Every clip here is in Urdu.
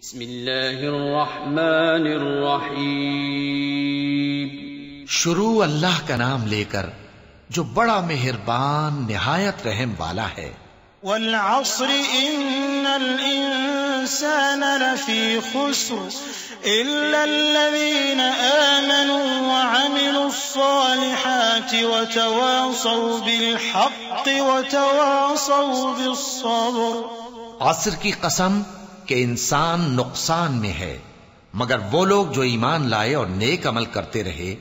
بسم اللہ الرحمن الرحیم۔ شروع اللہ کا نام لے کر جو بڑا مہربان نہایت رحم والا ہے۔ والعصر ان الانسان لفی خسر الا الذین آمنوا وعملوا الصالحات وتواصوا بالحق وتواصوا بالصبر۔ عصر کی قسم کہ انسان نقصان میں ہے مگر وہ لوگ جو ایمان لائے اور نیک عمل کرتے رہے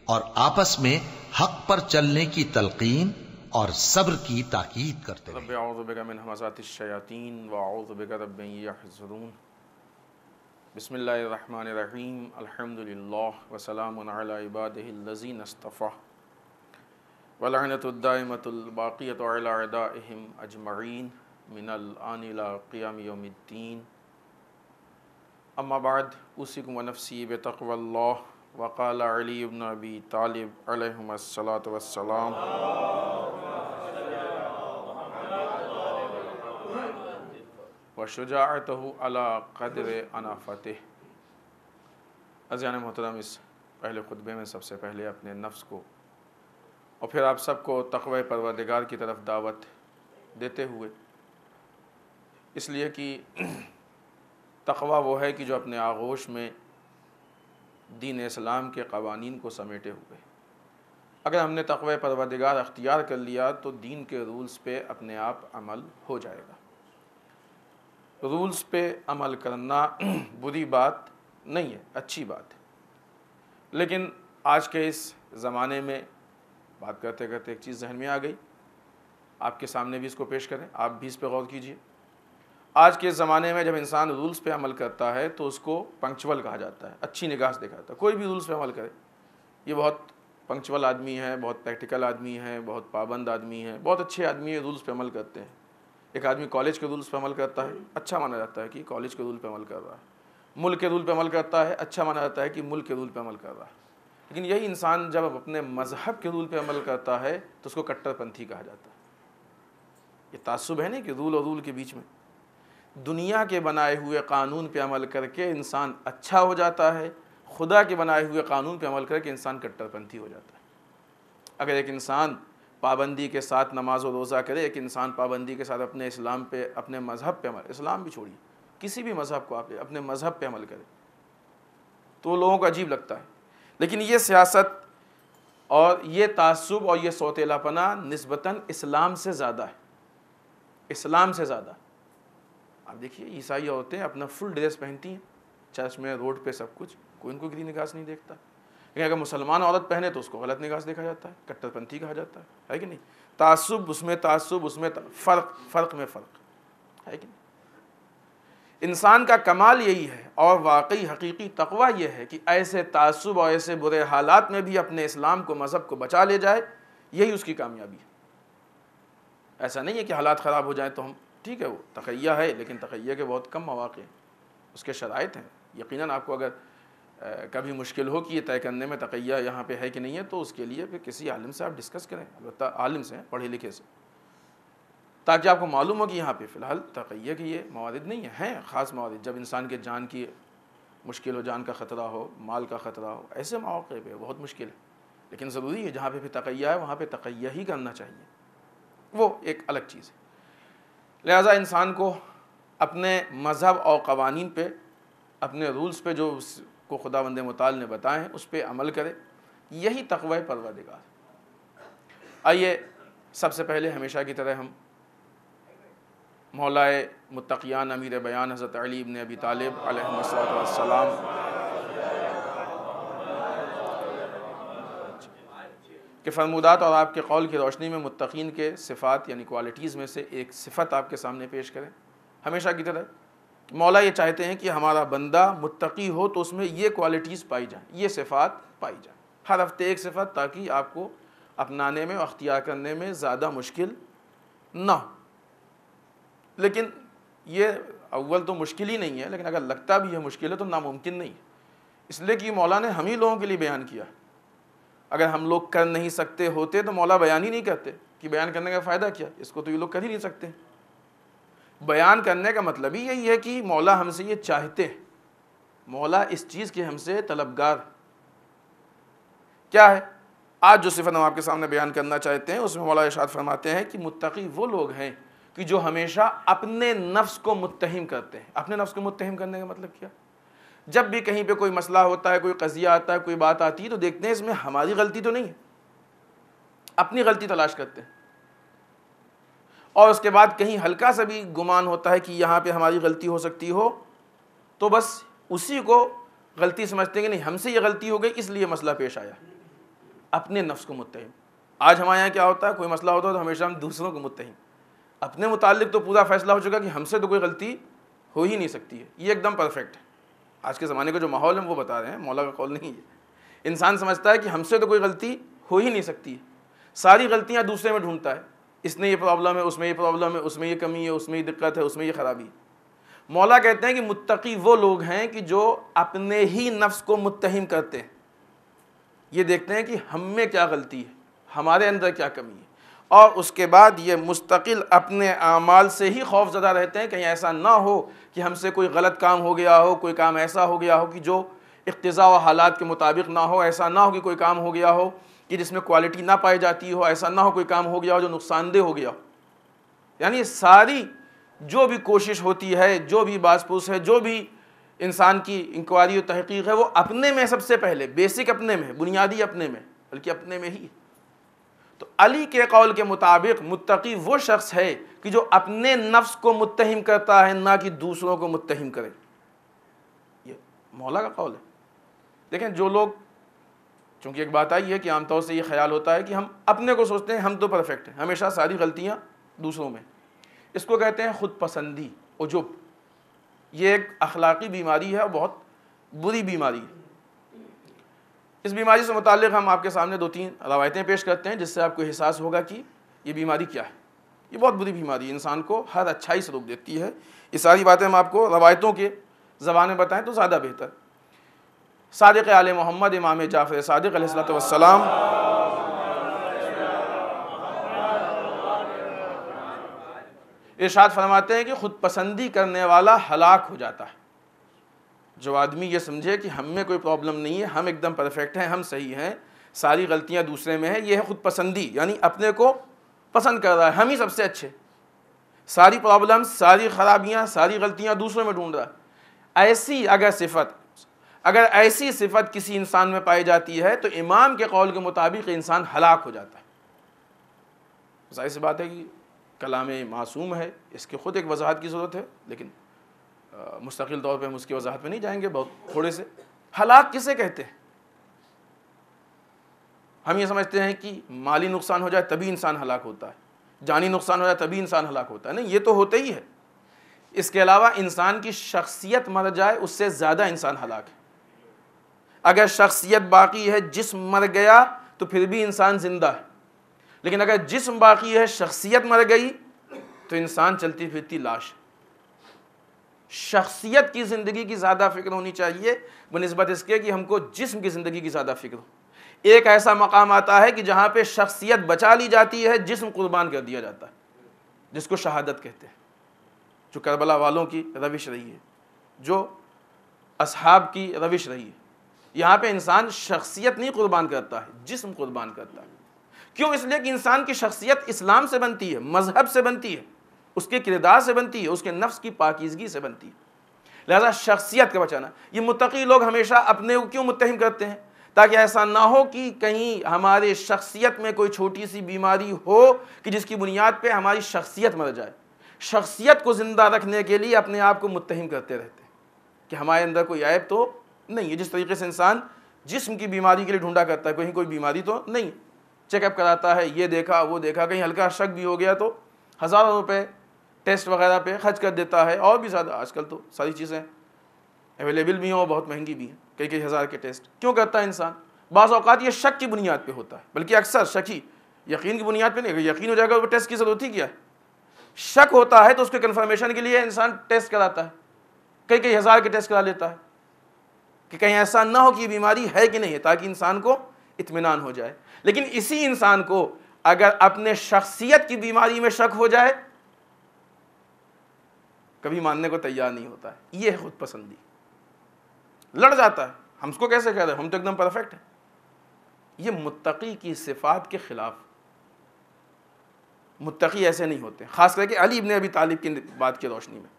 اور آپس میں حق پر چلنے کی تلقین اور صبر کی تاکید کرتے رہے۔ رب اعوذ بک من همزات الشیاطین واعوذ بک رب ان یحضرون۔ بسم اللہ الرحمن الرحیم، الحمد للہ وسلام علی عبادہ الذین اصطفیٰ ولعنۃ الدائمۃ الباقیۃ علی اعدائہم اجمعین من الآن الی قیام یوم الدین۔ اما بعد، اوصیکم ونفسی بتقوی اللہ۔ وقال علی بن ابی طالب علیہم الصلاۃ والسلام، وشجاعتہ علی قدر انافتہ۔ عزیزان محترم، اس پہلے خطبے میں سب سے پہلے اپنے نفس کو اور پھر آپ سب کو تقوی پروردگار کی طرف دعوت دیتے ہوئے، اس لیے کہ تقوی وہ ہے کہ جو اپنے آغوش میں دین اسلام کے قوانین کو سمیٹے ہوئے۔ اگر ہم نے تقوی پروردگار اختیار کر لیا تو دین کے رولز پہ اپنے آپ عمل ہو جائے گا۔ رولز پہ عمل کرنا بری بات نہیں ہے، اچھی بات ہے، لیکن آج کے اس زمانے میں بات کرتے کرتے ایک چیز ذہن میں آ گئی، آپ کے سامنے بھی اس کو پیش کریں، آپ بھی اس پہ غور کیجئے۔ آج کے زمانے میں جب انسان رولز پہ عمل کرتا ہے تو اس کو پنکچول کہا جاتا ہے، اچھی نگاہ سے دیکھا جاتا ہے۔ کوئی بھی رولز پہ عمل کرے، یہ بہت پنکچول آدمی ہے، بہت پریکٹیکل آدمی ہے، بہت پابند آدمی ہے، بہت اچھے آدمی ہے، رولز پہ عمل کرتے ہیں۔ ایک آدمی کالج کے رولز پہ عمل کرتا ہے، اچھا مانا جاتا ہے کہ کالج کے رول پہ عمل کر رہا ہے۔ ملک کے رول پہ عمل کرتا ہے، اچھا مانا جاتا ہے کہ ملک کے رول پہ عمل کر رہا ہے۔ لیکن یہی انسان جب اپنے مذہب کے رول پہ عمل کرتا ہے تو اس کو کٹر پنتھی کہا جاتا ہے۔ یہ تعصب ہے نہیں کہ رول اور رول کے بیچ میں، دنیا کے بنائے ہوئے قانون پہ عمل کر کے انسان اچھا ہو جاتا ہے، خدا کے بنائے ہوئے قانون پہ عمل کر کے انسان کٹر پنتھی ہو جاتا ہے۔ اگر ایک انسان پابندی کے ساتھ نماز و روزہ کرے، ایک انسان پابندی کے ساتھ اپنے اسلام پہ، اپنے مذہب پہ عمل، اسلام بھی چھوڑیے، کسی بھی مذہب کو آپ اپنے مذہب پہ عمل کرے تو لوگوں کو عجیب لگتا ہے۔ لیکن یہ سیاست اور یہ تعصب اور یہ سوتیلا پنا نسبتاً اسلام سے زیادہ ہے، اسلام سے زیادہ۔ آپ دیکھیے عیسائی عورتیں اپنا فل ڈریس پہنتی ہیں، چرچ میں، روڈ پہ، سب کچھ، کوئی ان کو گری نگاہ سے نہیں دیکھتا۔ لیکن اگر مسلمان عورت پہنے تو اس کو غلط نگاہ سے دیکھا جاتا ہے، کٹر پنتھی کہا جاتا ہے کہ نہیں؟ تعصب اس میں تعصب، اس میں فرق میں فرق ہے کہ نہیں؟ انسان کا کمال یہی ہے، اور واقعی حقیقی تقوی یہ ہے کہ ایسے تعصب اور ایسے برے حالات میں بھی اپنے اسلام کو، مذہب کو بچا لے جائے، یہی اس کی کامیابی ہے۔ ایسا نہیں ہے کہ حالات خراب ہو جائیں تو ہم، ٹھیک ہے وہ تقیہ ہے، لیکن تقیہ کے بہت کم مواقع ہیں، اس کے شرائط ہیں۔ یقیناً آپ کو اگر کبھی مشکل ہو کہ یہ طے کرنے میں تقیہ یہاں پہ ہے کہ نہیں ہے تو اس کے لیے پھر کسی عالم سے آپ ڈسکس کریں، البتہ عالم سے، پڑھے لکھے سے، تاکہ آپ کو معلوم ہو کہ یہاں پہ فی الحال تقیہ کے یہ موارد نہیں ہیں خاص موارد، جب انسان کے جان کی مشکل ہو، جان کا خطرہ ہو، مال کا خطرہ ہو، ایسے مواقع پہ بہت مشکل ہے۔ لیکن ضروری ہے جہاں پہ پھر تقیہ ہے وہاں پہ تقیہ ہی کرنا چاہیے، وہ ایک الگ چیز ہے۔ لہٰذا انسان کو اپنے مذہب اور قوانین پہ، اپنے رولز پہ جو کو خداوند متعال نے بتائے ہیں اس پہ عمل کرے، یہی تقوی پروردگار۔ آئیے سب سے پہلے ہمیشہ کی طرح ہم مولائے متقیان امیر بیان حضرت علی بن ابی طالب علیہ السلام کے فرمودات اور آپ کے قول کی روشنی میں متقین کے صفات یعنی کوالٹیز میں سے ایک صفت آپ کے سامنے پیش کریں۔ ہمیشہ کی طرح مولا یہ چاہتے ہیں کہ ہمارا بندہ متقی ہو تو اس میں یہ کوالٹیز پائی جائیں، یہ صفات پائی جائیں، ہر ہفتے ایک صفت، تاکہ آپ کو اپنانے میں اور اختیار کرنے میں زیادہ مشکل نہ ہو۔ لیکن یہ اول تو مشکل ہی نہیں ہے، لیکن اگر لگتا بھی ہے مشکل ہے تو ناممکن نہیں ہے، اس لیے کہ مولا نے ہم ہی لوگوں کے لیے بیان کیا۔ اگر ہم لوگ کر نہیں سکتے ہوتے تو مولا بیان ہی نہیں کرتے، کہ بیان کرنے کا فائدہ کیا، اس کو تو یہ لوگ کر ہی نہیں سکتے۔ بیان کرنے کا مطلب ہی یہی ہے کہ مولا ہم سے یہ چاہتے ہیں، مولا اس چیز کے ہم سے طلبگار کیا ہے؟ آج جو صفت ہم آپ کے سامنے بیان کرنا چاہتے ہیں اس میں مولا ارشاد فرماتے ہیں کہ متقی وہ لوگ ہیں کہ جو ہمیشہ اپنے نفس کو متہم کرتے ہیں۔ اپنے نفس کو متہم کرنے کا مطلب کیا؟ جب بھی کہیں پہ کوئی مسئلہ ہوتا ہے، کوئی قضیہ آتا ہے، کوئی بات آتی ہے تو دیکھتے ہیں اس میں ہماری غلطی تو نہیں ہے، اپنی غلطی تلاش کرتے ہیں، اور اس کے بعد کہیں ہلکا سا بھی گمان ہوتا ہے کہ یہاں پہ ہماری غلطی ہو سکتی ہو تو بس اسی کو غلطی سمجھتے ہیں کہ نہیں ہم سے یہ غلطی ہو گئی اس لیے مسئلہ پیش آیا، اپنے نفس کو متہم۔ آج ہمارے یہاں کیا ہوتا ہے، کوئی مسئلہ ہوتا ہے تو ہمیشہ ہم دوسروں کو متہم، اپنے متعلق تو پورا فیصلہ ہو چکا کہ ہم سے تو کوئی غلطی ہو ہی نہیں سکتی ہے، یہ ایک دم پرفیکٹ ہے۔ آج کے زمانے کا جو ماحول ہے وہ بتا رہے ہیں، مولا کا قول نہیں ہے۔ انسان سمجھتا ہے کہ ہم سے تو کوئی غلطی ہو ہی نہیں سکتی ہے، ساری غلطیاں دوسرے میں ڈھونڈتا ہے، اس نے یہ پرابلم ہے، اس میں یہ پرابلم ہے، اس میں یہ کمی ہے، اس میں یہ دقت ہے، اس میں یہ خرابی ہے۔ مولا کہتے ہیں کہ متقی وہ لوگ ہیں کہ جو اپنے ہی نفس کو متہم کرتے ہیں، یہ دیکھتے ہیں کہ ہم میں کیا غلطی ہے، ہمارے اندر کیا کمی ہے، اور اس کے بعد یہ مستقل اپنے اعمال سے ہی خوف زدہ رہتے ہیں کہیں ایسا نہ ہو کہ ہم سے کوئی غلط کام ہو گیا ہو، کوئی کام ایسا ہو گیا ہو کہ جو اقتضاء و حالات کے مطابق نہ ہو، ایسا نہ ہو کہ کوئی کام ہو گیا ہو کہ جس میں کوالٹی نہ پائی جاتی ہو، ایسا نہ ہو کوئی کام ہو گیا ہو جو نقصان دہ ہو گیا ہو۔ یعنی ساری جو بھی کوشش ہوتی ہے، جو بھی باز پوس ہے، جو بھی انسان کی انکوائری و تحقیق ہے، وہ اپنے میں سب سے پہلے، بیسک اپنے میں، بنیادی اپنے میں، بلکہ اپنے میں ہی۔ تو علی کے قول کے مطابق متقی وہ شخص ہے کہ جو اپنے نفس کو متہم کرتا ہے، نہ کہ دوسروں کو متہم کرے۔ یہ مولا کا قول ہے۔ دیکھیں جو لوگ، چونکہ ایک بات آئی ہے کہ عام طور سے یہ خیال ہوتا ہے کہ ہم اپنے کو سوچتے ہیں ہم تو پرفیکٹ ہیں، ہمیشہ ساری غلطیاں دوسروں میں، اس کو کہتے ہیں خود پسندی، عجب۔ یہ ایک اخلاقی بیماری ہے اور بہت بری بیماری ہے۔ اس بیماری سے متعلق ہم آپ کے سامنے 2-3 روایتیں پیش کرتے ہیں جس سے آپ کو احساس ہوگا کہ یہ بیماری کیا ہے۔ یہ بہت بری بیماری ہے، انسان کو ہر اچھائی سے روک دیتی ہے۔ یہ ساری باتیں ہم آپ کو روایتوں کے زبان میں بتائیں تو زیادہ بہتر۔ صادق آل محمد امام جعفر صادق علیہ السلام ارشاد فرماتے ہیں کہ خود پسندی کرنے والا ہلاک ہو جاتا ہے۔ جو آدمی یہ سمجھے کہ ہم میں کوئی پرابلم نہیں ہے، ہم ایک دم پرفیکٹ ہیں، ہم صحیح ہیں، ساری غلطیاں دوسرے میں ہیں، یہ ہے خود پسندی، یعنی اپنے کو پسند کر رہا ہے، ہم ہی سب سے اچھے، ساری پرابلم، ساری خرابیاں، ساری غلطیاں دوسروں میں ڈھونڈ رہا ہے۔ اگر ایسی صفت کسی انسان میں پائی جاتی ہے تو امام کے قول کے مطابق انسان ہلاک ہو جاتا ہے۔ ظاہر سی بات ہے کہ کلام معصوم ہے، اس کی خود ایک وضاحت کی ضرورت ہے، لیکن مستقل طور پہ ہم اس کی وضاحت میں نہیں جائیں گے، بہت تھوڑے سے۔ ہلاک کسے کہتے ہیں؟ ہم یہ سمجھتے ہیں کہ مالی نقصان ہو جائے تبھی انسان ہلاک ہوتا ہے، جانی نقصان ہو جائے تبھی انسان ہلاک ہوتا ہے، نہیں، یہ تو ہوتا ہی ہے۔ اس کے علاوہ انسان کی شخصیت مر جائے اس سے زیادہ انسان ہلاک ہے۔ اگر شخصیت باقی ہے، جسم مر گیا تو پھر بھی انسان زندہ ہے، لیکن اگر جسم باقی ہے، شخصیت مر گئی تو انسان چلتی پھرتی لاش ہے۔ شخصیت کی زندگی کی زیادہ فکر ہونی چاہیے بنسبت اس کے کہ ہم کو جسم کی زندگی کی زیادہ فکر ہو۔ ایک ایسا مقام آتا ہے کہ جہاں پہ شخصیت بچا لی جاتی ہے، جسم قربان کر دیا جاتا ہے، جس کو شہادت کہتے ہیں، جو کربلا والوں کی روش رہی ہے، جو اصحاب کی روش رہی ہے۔ یہاں پہ انسان شخصیت نہیں قربان کرتا ہے، جسم قربان کرتا ہے۔ کیوں؟ اس لیے کہ انسان کی شخصیت اسلام سے بنتی ہے، مذہب سے بنتی ہے، اس کے کردار سے بنتی ہے، اس کے نفس کی پاکیزگی سے بنتی ہے، لہذا شخصیت کا بچانا۔ یہ متقی لوگ ہمیشہ اپنے کو کیوں متہم کرتے ہیں؟ تاکہ ایسا نہ ہو کہ کہیں ہمارے شخصیت میں کوئی چھوٹی سی بیماری ہو کہ جس کی بنیاد پہ ہماری شخصیت مر جائے۔ شخصیت کو زندہ رکھنے کے لیے اپنے آپ کو متہم کرتے رہتے ہیں کہ ہمارے اندر کوئی عیب تو نہیں ہے۔ جس طریقے سے انسان جسم کی بیماری کے لیے ڈھونڈا کرتا ہے، کہیں کوئی بیماری تو نہیں، چیک اپ کراتا ہے، یہ دیکھا وہ دیکھا، کہیں ہلکا شک بھی ہو گیا تو ہزاروں روپے ٹیسٹ وغیرہ پہ خرچ کر دیتا ہے، اور بھی زیادہ آج کل تو ساری چیزیں اویلیبل بھی ہیں اور بہت مہنگی بھی ہیں، کئی ہزار کے ٹیسٹ کیوں کرتا ہے انسان؟ بعض اوقات یہ شک کی بنیاد پہ ہوتا ہے، بلکہ اکثر شک ہی، یقین کی بنیاد پہ نہیں۔ اگر یقین ہو جائے گا تو ٹیسٹ کی ضرورت ہی کیا ہے؟ شک ہوتا ہے تو اس کے کنفرمیشن کے لیے انسان ٹیسٹ کراتا ہے، کئی ہزار کے ٹیسٹ کرا لیتا ہے کہ کہیں ایسا نہ ہو کہ یہ بیماری ہے کہ نہیں ہے، تاکہ انسان کو اطمینان ہو جائے۔ لیکن اسی انسان کو اگر اپنے شخصیت کی بیماری میں شک ہو جائے کبھی ماننے کو تیار نہیں ہوتا ہے. یہ ہے خود پسندی. لڑ جاتا ہے, ہم اس کو کیسے کہہ رہے ہیں, ہم تو ایک دم پرفیکٹ ہیں. یہ متقی کی صفات کے خلاف. متقی ایسے نہیں ہوتے, خاص کر کے علی ابن ابی طالب کی بات کی روشنی میں.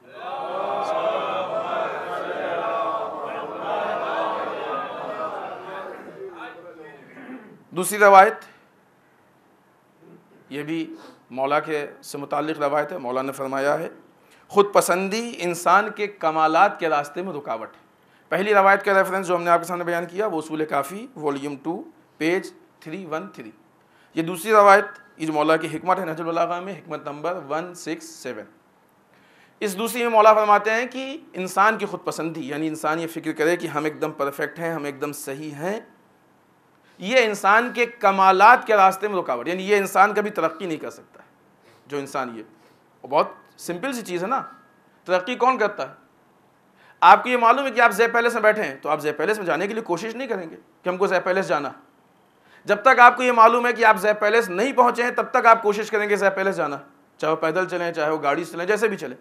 دوسری روایت, یہ بھی مولا کے سے متعلق روایت ہے. مولا نے فرمایا ہے خود پسندی انسان کے کمالات کے راستے میں رکاوٹ ہے. پہلی روایت کا ریفرنس جو ہم نے آپ کے سامنے بیان کیا وہ اصول کافی والیوم 2 پیج 313. یہ دوسری روایت, یہ جو مولا کی حکمت ہے نہج البلاغہ میں حکمت نمبر 167. اس دوسری میں مولا فرماتے ہیں کہ انسان کی خود پسندی, یعنی انسان یہ فکر کرے کہ ہم ایک دم پرفیکٹ ہیں, ہم ایک دم صحیح ہیں, یہ انسان کے کمالات کے راستے میں رکاوٹ, یعنی یہ انسان کبھی ترقی نہیں کر سکتا ہے. جو انسان یہ بہت سمپل سی چیز ہے نا, ترقی کون کرتا ہے؟ آپ کو یہ معلوم ہے کہ آپ زی پیلس میں بیٹھے ہیں تو آپ زی پیلس میں جانے کے لیے کوشش نہیں کریں گے کہ ہم کو زی پیلس جانا. جب تک آپ کو یہ معلوم ہے کہ آپ زی پیلس نہیں پہنچے ہیں تب تک آپ کوشش کریں گے زی پیلس جانا, چاہے وہ پیدل چلیں, چاہے وہ گاڑی سے چلیں, جیسے بھی چلیں.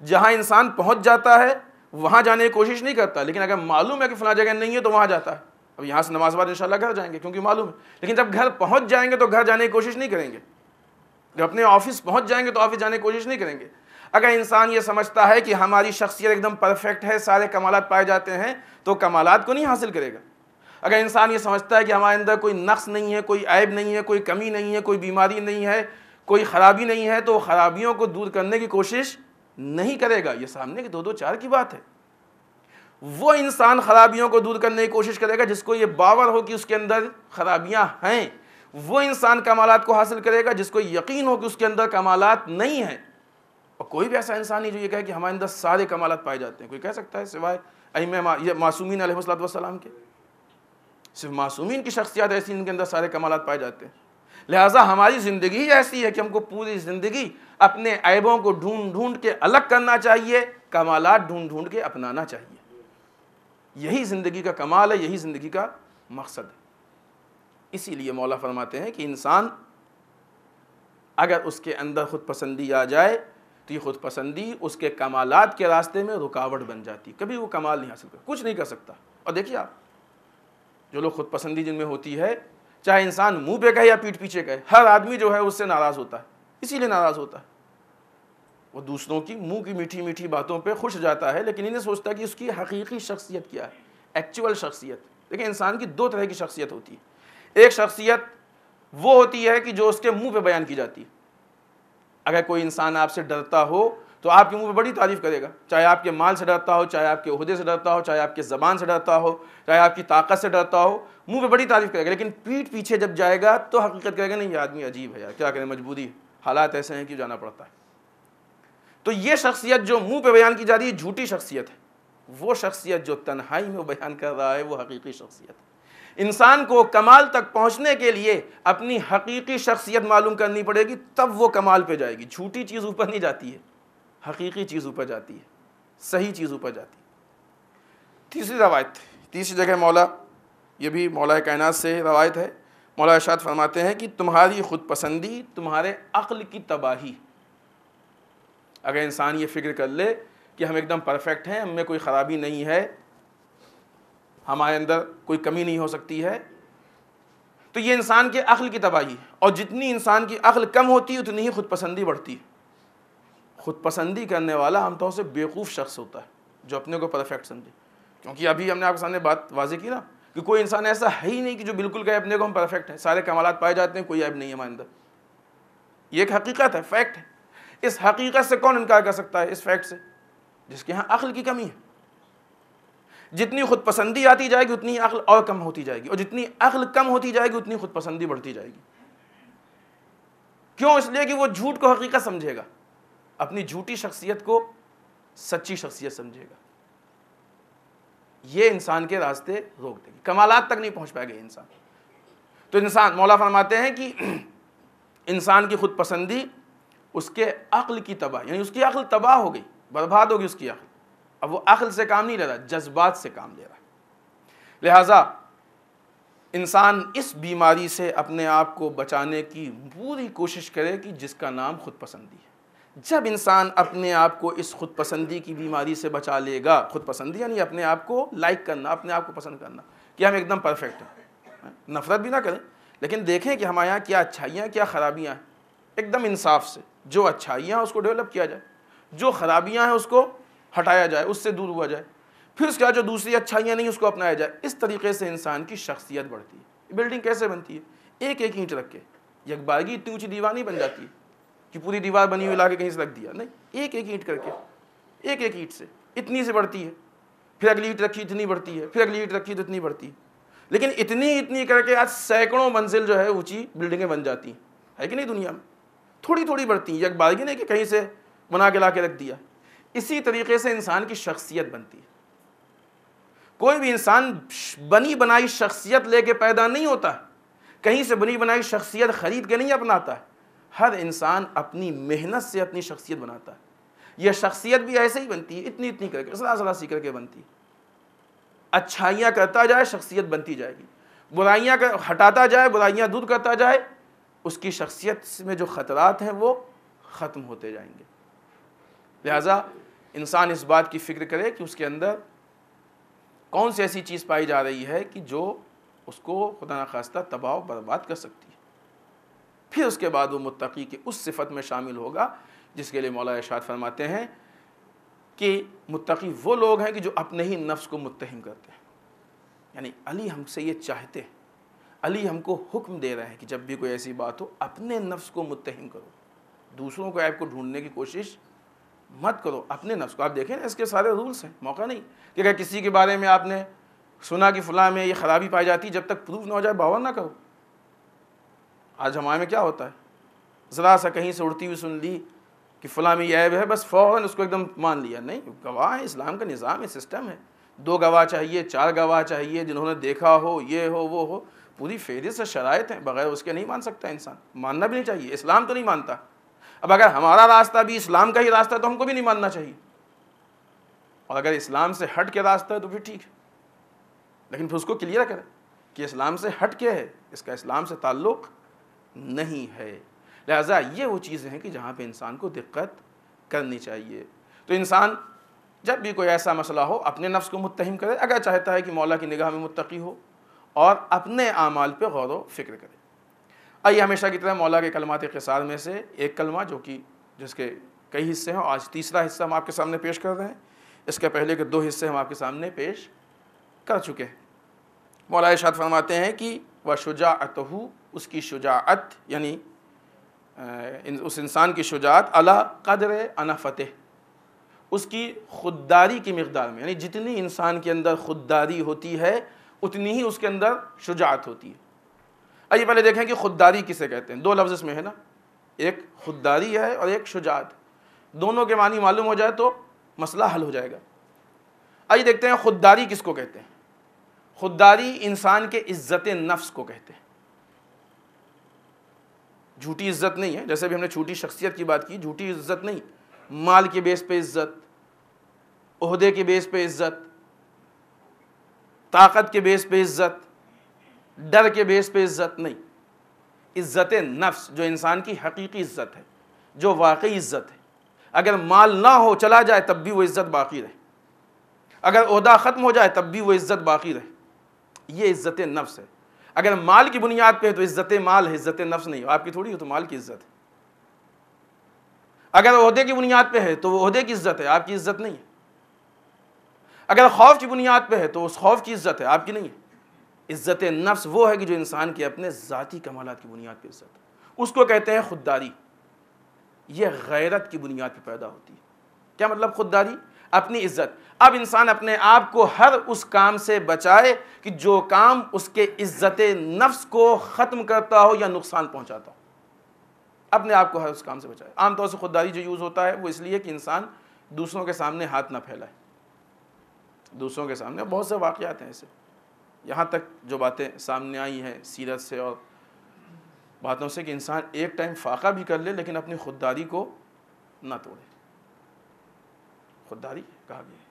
جہاں انسان پہنچ جاتا ہے وہاں جانے کی کوشش نہیں کرتا, لیکن اگر معلوم ہے کہ فلاں جگہ نہیں ہے تو وہاں جاتا ہے. اب یہاں سے نماز بعد انشاءاللہ گھر جائیں گے کیونکہ معلوم ہے, لیکن جب گھر پہنچ جائیں گے تو گھر جانے کی کوشش نہیں کریں گے. جب اپنے آفس پہنچ جائیں گے تو آفس جانے کی کوشش نہیں کریں گے. اگر انسان یہ سمجھتا ہے کہ ہماری شخصیت ایک دم پرفیکٹ ہے, سارے کمالات پائے جاتے ہیں, تو کمالات کو نہیں حاصل کرے گا. اگر انسان یہ سمجھتا ہے کہ ہمارے اندر کوئی نقص نہیں ہے, کوئی عیب نہیں ہے, کوئی کمی نہیں ہے, کوئی بیماری نہیں ہے, کوئی خرابی نہیں ہے, تو خرابیوں کو دور کرنے کی کوشش نہیں کرے گا. یہ سامنے کی 2 4 کی بات ہے. وہ انسان خرابیوں کو دور کرنے کی کوشش کرے گا جس کو یہ باور ہو کہ اس کے اندر خرابیاں ہیں. وہ انسان کمالات کو حاصل کرے گا جس کو یقین ہو کہ اس کے اندر کمالات نہیں ہیں. اور کوئی بھی ایسا انسان نہیں جو یہ کہے کہ ہمارے اندر سارے کمالات پائے جاتے ہیں. کوئی کہہ سکتا ہے سوائے ائمہ معصومین علیہ الصلوۃ والسلام کے؟ صرف معصومین کی شخصیات ایسی ان کے اندر سارے کمالات پائے جاتے ہیں. لہٰذا ہماری زندگی ہی ایسی ہے کہ ہم کو پوری زندگی اپنے عیبوں کو ڈھونڈ ڈھونڈ کے الگ کرنا چاہیے, کمالات ڈھونڈ ڈھونڈ کے اپنانا چاہیے. یہی زندگی کا کمال ہے, یہی زندگی کا مقصد ہے. اسی لیے مولا فرماتے ہیں کہ انسان اگر اس کے اندر خود پسندی آ جائے تو یہ خود پسندی اس کے کمالات کے راستے میں رکاوٹ بن جاتی. کبھی وہ کمال نہیں حاصل کر, کچھ نہیں کر سکتا. اور دیکھیے آپ, جو لوگ خود پسندی جن میں ہوتی ہے, چاہے انسان منہ پہ کہے یا پیٹھ پیچھے کہے, ہر آدمی جو ہے اس سے ناراض ہوتا ہے. اسی لیے ناراض ہوتا ہے, وہ دوسروں کی منہ کی میٹھی میٹھی باتوں پہ خوش جاتا ہے, لیکن انہیں سوچتا ہے کہ اس کی حقیقی شخصیت کیا ہے, ایکچول شخصیت. لیکن انسان کی 2 طرح کی شخصیت ہوتی ہے. ایک شخصیت وہ ہوتی ہے کہ جو اس کے منہ پہ بیان کی جاتی ہے. اگر کوئی انسان آپ سے ڈرتا ہو تو آپ کے منہ پہ بڑی تعریف کرے گا, چاہے آپ کے مال سے ڈرتا ہو, چاہے آپ کے عہدے سے ڈرتا ہو, چاہے آپ کے زبان سے ڈرتا ہو, چاہے آپ کی طاقت سے ڈرتا ہو, منہ پہ بڑی تعریف کرے گا. لیکن پیٹھ پیچھے جب جائے گا تو حقیقت کہے گا نہیں یہ آدمی عجیب ہے یار, کیا کریں, مجبوری, حالات ایسے ہیں کہ جانا پڑتا ہے. تو یہ شخصیت جو منہ پہ بیان کی جا رہی ہے جھوٹی شخصیت ہے. وہ شخصیت جو تنہائی میں بیان کر رہا ہے وہ حقیقی شخصیت ہے. انسان کو کمال تک پہنچنے کے لیے اپنی حقیقی شخصیت معلوم کرنی پڑے گی, تب وہ کمال پہ جائے گی. جھوٹی چیز اوپر نہیں جاتی ہے, حقیقی چیز اوپر جاتی ہے, صحیح چیز اوپر جاتی ہے. تیسری روایت, تیسری جگہ مولا, یہ بھی مولا کائنات سے روایت ہے. مولا ارشاد فرماتے ہیں کہ تمہاری خود پسندی تمہارے عقل کی تباہی. اگر انسان یہ فکر کر لے کہ ہم ایک دم پرفیکٹ ہیں, ہم میں کوئی خرابی نہیں ہے, ہمارے اندر کوئی کمی نہیں ہو سکتی ہے, تو یہ انسان کے عقل کی تباہی. اور جتنی انسان کی عقل کم ہوتی ہے اتنی ہی خود پسندی بڑھتی ہے. خود پسندی کرنے والا عام طور سے بیوقوف شخص ہوتا ہے جو اپنے کو پرفیکٹ سمجھے. کیونکہ ابھی ہم نے آپ کے سامنے بات واضح کی نا کہ کوئی انسان ایسا ہے ہی نہیں کہ جو بالکل کہے اپنے کو ہم پرفیکٹ ہیں, سارے کمالات پائے جاتے ہیں, کوئی عیب نہیں ہے ہمارے اندر. یہ ایک حقیقت ہے, فیکٹ ہے. اس حقیقت سے کون انکار کر سکتا ہے؟ اس فیکٹ سے جس کے ہاں عقل کی کمی ہے. جتنی خود پسندی آتی جائے گی اتنی عقل اور کم ہوتی جائے گی, اور جتنی عقل کم ہوتی جائے گی اتنی خود پسندی بڑھتی جائے گی. کیوں؟ اس لیے کہ وہ جھوٹ کو حقیقت سمجھے گا, اپنی جھوٹی شخصیت کو سچی شخصیت سمجھے گا. یہ انسان کے راستے روک دے گی, کمالات تک نہیں پہنچ پائے گا انسان. تو انسان, مولا فرماتے ہیں کہ انسان کی خود پسندی اس کے عقل کی تباہ, یعنی اس کی عقل تباہ ہو گئی, برباد ہوگی اس کی عقل. اب وہ عقل سے کام نہیں لے رہا, جذبات سے کام لے رہا. لہٰذا انسان اس بیماری سے اپنے آپ کو بچانے کی پوری کوشش کرے کہ جس کا نام خود پسندی ہے. جب انسان اپنے آپ کو اس خود پسندی کی بیماری سے بچا لے گا، خود پسندی یعنی اپنے آپ کو لائک کرنا، اپنے آپ کو پسند کرنا کہ ہم ایک دم پرفیکٹ ہیں، نفرت بھی نہ کریں لیکن دیکھیں کہ ہمارے یہاں کیا اچھائیاں کیا خرابیاں ہیں، ایک دم انصاف سے جو اچھائیاں ہیں اس کو ڈیولپ کیا جائے، جو خرابیاں ہیں اس کو ہٹایا جائے، اس سے دور ہوا جائے، پھر اس کے بعد جو دوسری اچھائیاں نہیں اس کو اپنایا جائے۔ اس طریقے سے انسان کی شخصیت بڑھتی ہے۔ بلڈنگ کیسے بنتی ہے؟ ایک ایک اینٹ رکھ کے، یک بارگی اتنی اونچی دیوار نہیں بن جاتی ہے کہ پوری دیوار بنی ہوئی لا کے کہیں سے رکھ دیا، نہیں، ایک ایک اینٹ کر کے، ایک ایک اینٹ سے اتنی سے بڑھتی ہے، پھر اگلی اینٹ رکھی اتنی بڑھتی ہے، پھر اگلی اینٹ رکھی تو اتنی بڑھتی ہے، لیکن اتنی کر کے آج سینکڑوں منزل جو ہے اونچی بلڈنگیں بن جاتی ہیں، ہے کہ نہیں؟ دنیا میں تھوڑی تھوڑی بڑھتی ہیں، یک بارگی نہیں کہ کہیں سے بنا کے لا کے رکھ دیا۔ اسی طریقے سے انسان کی شخصیت بنتی ہے۔ کوئی بھی انسان بنی بنائی شخصیت لے کے پیدا نہیں ہوتا ہے، کہیں سے بنی بنائی شخصیت خرید کے نہیں اپناتا ہے، ہر انسان اپنی محنت سے اپنی شخصیت بناتا ہے۔ یہ شخصیت بھی ایسے ہی بنتی ہے، اتنی کر کے ذرا سی کر کے بنتی ہے۔ اچھائیاں کرتا جائے شخصیت بنتی جائے گی، برائیاں ہٹاتا جائے، برائیاں دور کرتا جائے، اس کی شخصیت میں جو خطرات ہیں وہ ختم ہوتے جائیں گے۔ لہٰذا انسان اس بات کی فکر کرے کہ اس کے اندر کون سی ایسی چیز پائی جا رہی ہے کہ جو اس کو خدا نخواستہ تباہ و برباد کر سکتی ہے، پھر اس کے بعد وہ متقی کی اس صفت میں شامل ہوگا جس کے لیے مولا ارشاد فرماتے ہیں کہ متقی وہ لوگ ہیں کہ جو اپنے ہی نفس کو متہم کرتے ہیں۔ یعنی علی ہم سے یہ چاہتے ہیں، علی ہم کو حکم دے رہے ہیں کہ جب بھی کوئی ایسی بات ہو اپنے نفس کو متہم کرو، دوسروں کو عیب کو ڈھونڈنے کی کوشش مت کرو، اپنے نفس کو۔ آپ دیکھیں نا اس کے سارے رولز ہیں، موقع نہیں کہ اگر کسی کے بارے میں آپ نے سنا کہ فلاں میں یہ خرابی پائی جاتی، جب تک پروف نہ ہو جائے باور نہ کرو۔ آج ہمارے میں کیا ہوتا ہے، ذرا سا کہیں سے اڑتی ہوئی سن لی کہ فلاں میں یہ عیب ہے، بس فوراً اس کو ایک دم مان لیا۔ نہیں، گواہ ہے، اسلام کا نظام ہے، سسٹم ہے، 2 گواہ چاہیے، 4 گواہ چاہیے، جنہوں نے دیکھا ہو، یہ ہو وہ ہو، پوری فہرست شرائط ہیں، بغیر اس کے نہیں مان سکتا انسان، ماننا بھی نہیں چاہیے، اسلام تو نہیں مانتا۔ اب اگر ہمارا راستہ بھی اسلام کا ہی راستہ ہے تو ہم کو بھی نہیں ماننا چاہیے، اور اگر اسلام سے ہٹ کے راستہ ہے تو پھر ٹھیک ہے، لیکن پھر اس کو کلیئر کریں کہ اسلام سے ہٹ کے ہے، اس کا اسلام سے تعلق نہیں ہے۔ لہٰذا یہ وہ چیزیں ہیں کہ جہاں پہ انسان کو دقت کرنی چاہیے۔ تو انسان جب بھی کوئی ایسا مسئلہ ہو اپنے نفس کو متہم کرے، اگر چاہتا ہے کہ مولا کی نگاہ میں متقی ہو، اور اپنے اعمال پہ غور و فکر کرے۔ آئیے ہمیشہ کی طرح مولا کے کلمات قصار میں سے ایک کلمہ جو کہ جس کے کئی حصے ہیں، آج تیسرا حصہ ہم آپ کے سامنے پیش کر رہے ہیں، اس کے پہلے کے 2 حصے ہم آپ کے سامنے پیش کر چکے ہیں۔ مولا ارشاد فرماتے ہیں کہ وَشُجَاعَتُهُ، اس کی شجاعت یعنی اس انسان کی شجاعت علی قدر انفتہ، اس کی خودداری کی مقدار میں، یعنی جتنی انسان کے اندر خودداری ہوتی ہے اتنی ہی اس کے اندر شجاعت ہوتی ہے۔ آئیے پہلے دیکھیں کہ خودداری کسے کہتے ہیں، 2 لفظ اس میں ہے نا، ایک خودداری ہے اور ایک شجاعت، دونوں کے معنی معلوم ہو جائے تو مسئلہ حل ہو جائے گا۔ آئیے دیکھتے ہیں خودداری کس کو کہتے ہیں۔ خودداری انسان کے عزت نفس کو کہتے ہیں، جھوٹی عزت نہیں ہے، جیسے بھی ہم نے جھوٹی شخصیت کی بات کی، جھوٹی عزت نہیں، مال کے بیس پہ عزت، عہدے کے بیس پہ عزت، طاقت کے بیس پہ عزت، ڈر کے بیس پہ عزت نہیں، عزت نفس جو انسان کی حقیقی عزت ہے، جو واقعی عزت ہے۔ اگر مال نہ ہو چلا جائے تب بھی وہ عزت باقی رہے، اگر عہدہ ختم ہو جائے تب بھی وہ عزت باقی رہے، یہ عزت نفس ہے۔ اگر مال کی بنیاد پہ ہے تو عزت مال ہے، عزت نفس نہیں، آپ کی تھوڑی ہے تو مال کی عزت ہے۔ اگر عہدے کی بنیاد پہ ہے تو وہ عہدے کی عزت ہے، آپ کی عزت نہیں ہے۔ اگر خوف کی بنیاد پہ ہے تو اس خوف کی عزت ہے، آپ کی نہیں ہے۔ عزت نفس وہ ہے کہ جو انسان کے اپنے ذاتی کمالات کی بنیاد پہ عزت ہے، اس کو کہتے ہیں خودداری۔ یہ غیرت کی بنیاد پہ پیدا ہوتی ہے۔ کیا مطلب خودداری؟ اپنی عزت۔ اب انسان اپنے آپ کو ہر اس کام سے بچائے کہ جو کام اس کے عزت نفس کو ختم کرتا ہو یا نقصان پہنچاتا ہو، اپنے آپ کو ہر اس کام سے بچائے۔ عام طور سے خودداری جو یوز ہوتا ہے وہ اس لیے کہ انسان دوسروں کے سامنے ہاتھ نہ پھیلائے، دوسروں کے سامنے بہت سے واقعات ہیں ایسے، یہاں تک جو باتیں سامنے آئی ہیں سیرت سے اور باتوں سے کہ انسان ایک ٹائم فاقہ بھی کر لے لیکن اپنی خودداری کو نہ توڑے۔ خودداری کہا گیا ہے۔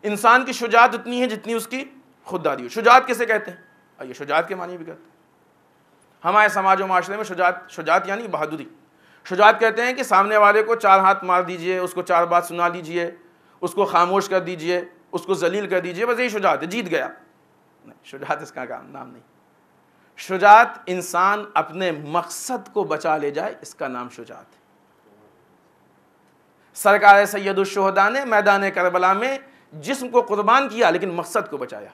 انسان کی شجاعت اتنی ہے جتنی اس کی خودداری ہو۔ شجاعت کسے کہتے ہیں؟ آئیے شجاعت کے معنی بھی کہتے ہیں۔ ہمارے سماج و معاشرے میں شجاعت یعنی بہادری۔ شجاعت کہتے ہیں کہ سامنے والے کو 4 ہاتھ مار دیجئے، اس کو 4 بات سنا لیجئے، اس کو خاموش کر دیجئے، اس کو ذلیل کر دیجئے، بس یہی شجاعت ہے، جیت گیا. نہیں، شجاعت اس کا نام نہیں. شجاعت انسان اپنے مقصد کو بچا لے جائے، اس کا نام شجاعت ہے. سرکار سید الشہداء نے میدان کربلا میں جسم کو قربان کیا لیکن مقصد کو بچایا،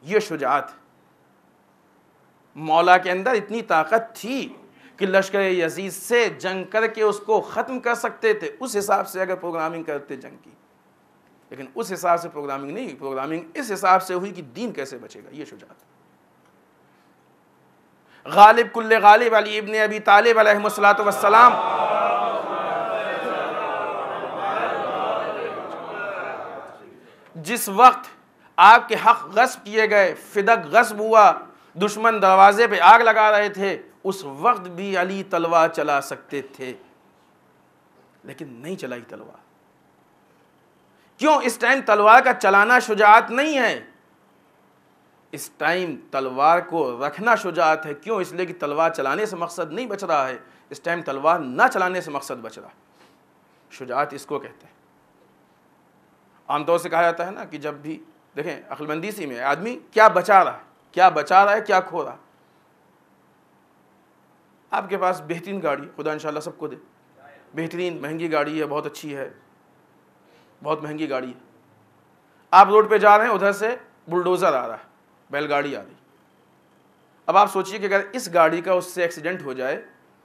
یہ شجاعت ہے. مولا کے اندر اتنی طاقت تھی کہ لشکر یزید سے جنگ کر کے اس کو ختم کر سکتے تھے، اس حساب سے اگر پروگرامنگ کرتے جنگ کی، لیکن اس حساب سے پروگرامنگ نہیں ہوئی. پروگرامنگ اس حساب سے ہوئی کہ دین کیسے بچے گا، یہ شجاعت. غالب کل غالب علی ابن ابی طالب علیہ السلام جس وقت آپ کے حق غصب کیے گئے، فدق غصب ہوا، دشمن دروازے پہ آگ لگا رہے تھے، اس وقت بھی علی تلوار چلا سکتے تھے لیکن نہیں چلائی تلوار. کیوں؟ اس ٹائم تلوار کا چلانا شجاعت نہیں ہے، اس ٹائم تلوار کو رکھنا شجاعت ہے. کیوں؟ اس لیے کہ تلوار چلانے سے مقصد نہیں بچ رہا ہے، اس ٹائم تلوار نہ چلانے سے مقصد بچ رہا. شجاعت اس کو کہتے ہیں. عام طور سے کہا جاتا ہے نا کہ جب بھی دیکھیں عقل مندی سی میں آدمی کیا بچا رہا ہے، کیا بچا رہا ہے، کیا کھو رہا. آپ کے پاس بہترین گاڑی، خدا انشاءاللہ سب کو دے، بہترین مہنگی گاڑی ہے، بہت اچھی ہے، بہت مہنگی گاڑی ہے. آپ روڈ پہ جا رہے ہیں، ادھر سے بلڈوزر آ رہا ہے، بیل گاڑی آ رہی. اب آپ سوچئے کہ اگر اس گاڑی کا اس سے ایکسیڈنٹ ہو جائے